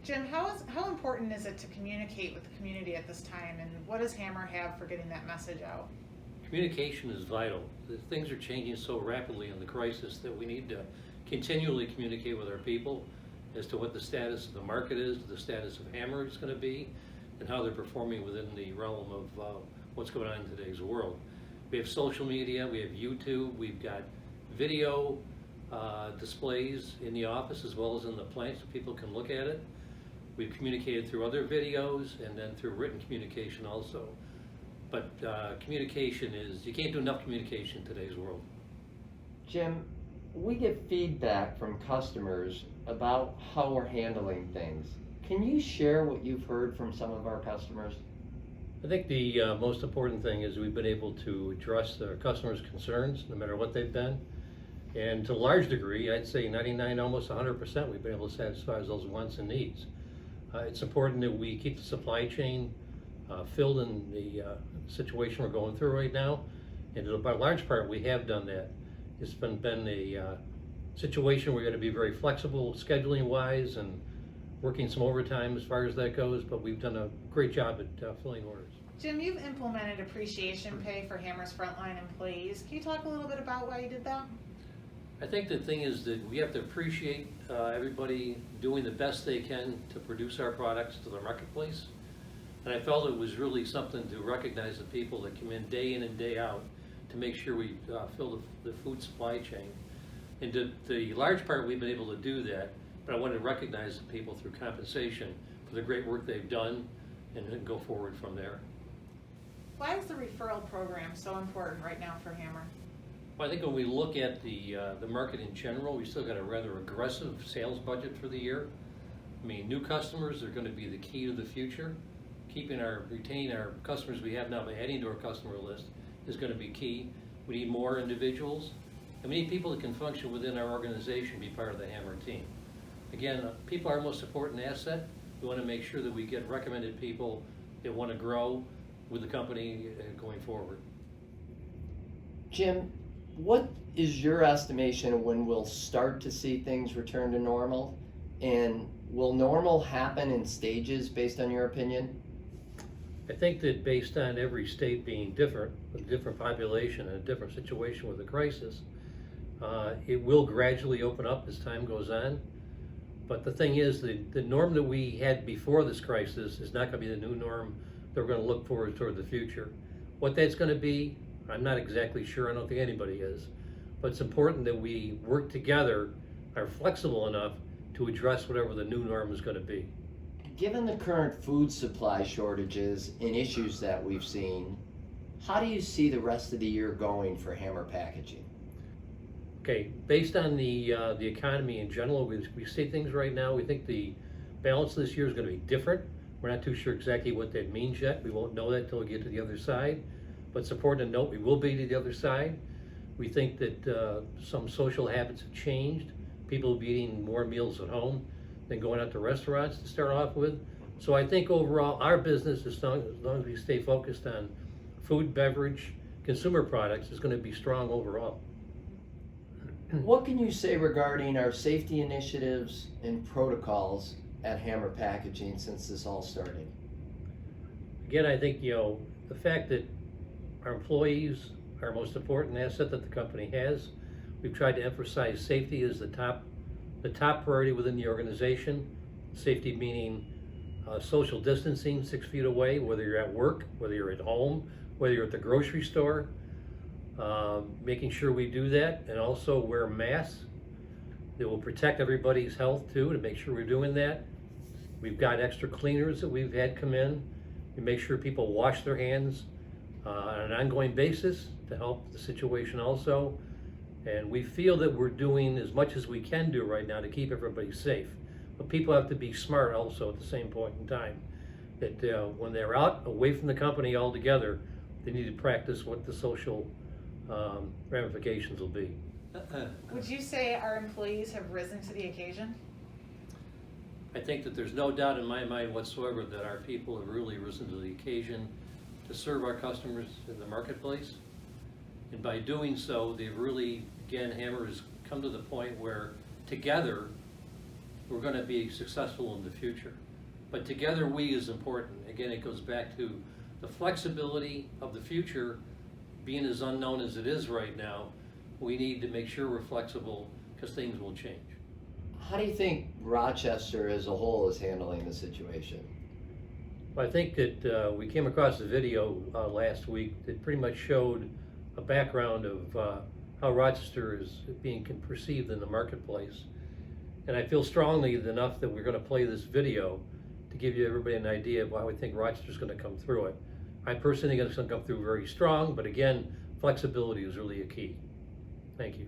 Jim, how important is it to communicate with the community at this time, and what does Hammer have for getting that message out? Communication is vital. Things are changing so rapidly in the crisis that we need to continually communicate with our people as to what the status of the market is, the status of Hammer is going to be, and how they're performing within the realm of what's going on in today's world. We have social media, we have YouTube, we've got video displays in the office as well as in the plant so people can look at it. We've communicated through other videos and then through written communication also. But communication is, you can't do enough communication in today's world. Jim, we get feedback from customers about how we're handling things. Can you share what you've heard from some of our customers? I think the most important thing is we've been able to address our customers' concerns, no matter what they've been. And to a large degree, I'd say 99, almost 100%, we've been able to satisfy those wants and needs. It's important that we keep the supply chain filled in the situation we're going through right now. And by large part, we have done that. It's been a situation we're going to be very flexible scheduling wise and working some overtime as far as that goes, but we've done a great job at filling orders. Jim, you've implemented appreciation pay for Hammer's frontline employees. Can you talk a little bit about why you did that? I think the thing is that we have to appreciate everybody doing the best they can to produce our products to the marketplace. And I felt it was really something to recognize the people that come in and day out to make sure we fill the food supply chain. And to the large part, we've been able to do that, but I want to recognize the people through compensation for the great work they've done and then go forward from there. Why is the referral program so important right now for Hammer? Well, I think when we look at the market in general, we still got a rather aggressive sales budget for the year. I mean, new customers are going to be the key to the future. Retaining our customers we have now by adding to our customer list is going to be key. We need more individuals, and we need people that can function within our organization, be part of the Hammer team. Again, people are our most important asset. We want to make sure that we get recommended people that want to grow with the company going forward. Jim, what is your estimation of when we'll start to see things return to normal? And will normal happen in stages based on your opinion? I think that based on every state being different, with a different population and a different situation with the crisis, it will gradually open up as time goes on. But the thing is, the norm that we had before this crisis is not going to be the new norm that we're going to look forward toward the future. What that's going to be, I'm not exactly sure. I don't think anybody is. But it's important that we work together, are flexible enough to address whatever the new norm is going to be. Given the current food supply shortages and issues that we've seen, how do you see the rest of the year going for Hammer Packaging? Okay, based on the economy in general, we see things right now. We think the balance this year is going to be different. We're not too sure exactly what that means yet. We won't know that until we get to the other side. But it's important to note we will be to the other side. We think that some social habits have changed. People will be eating more meals at home than going out to restaurants to start off with. So I think overall our business, as long as we stay focused on food, beverage, consumer products, is going to be strong overall. What can you say regarding our safety initiatives and protocols at Hammer Packaging since this all started? Again, I think, the fact that our employees are our most important asset that the company has. We've tried to emphasize safety as the top priority within the organization. Safety meaning social distancing, 6 feet away, whether you're at work, whether you're at home, whether you're at the grocery store. Making sure we do that, and also wear masks that will protect everybody's health too, to make sure we're doing that. We've got extra cleaners that we've had come in. We make sure people wash their hands on an ongoing basis to help the situation also. And we feel that we're doing as much as we can do right now to keep everybody safe. But people have to be smart also at the same point in time. That when they're out, away from the company altogether, they need to practice what the social ramifications will be. Would you say our employees have risen to the occasion? I think that there's no doubt in my mind whatsoever that our people have really risen to the occasion to serve our customers in the marketplace. And by doing so, they've really, again, Hammer has come to the point where together we're gonna be successful in the future. But together we is important. Again, it goes back to the flexibility of the future, being as unknown as it is right now. We need to make sure we're flexible because things will change. How do you think Rochester as a whole is handling the situation? Well, I think that we came across a video last week that pretty much showed a background of how Rochester is being perceived in the marketplace. And I feel strongly enough that we're going to play this video to give you everybody an idea of how we think Rochester's going to come through it. I personally think it's going to come through very strong, but again, flexibility is really a key. Thank you.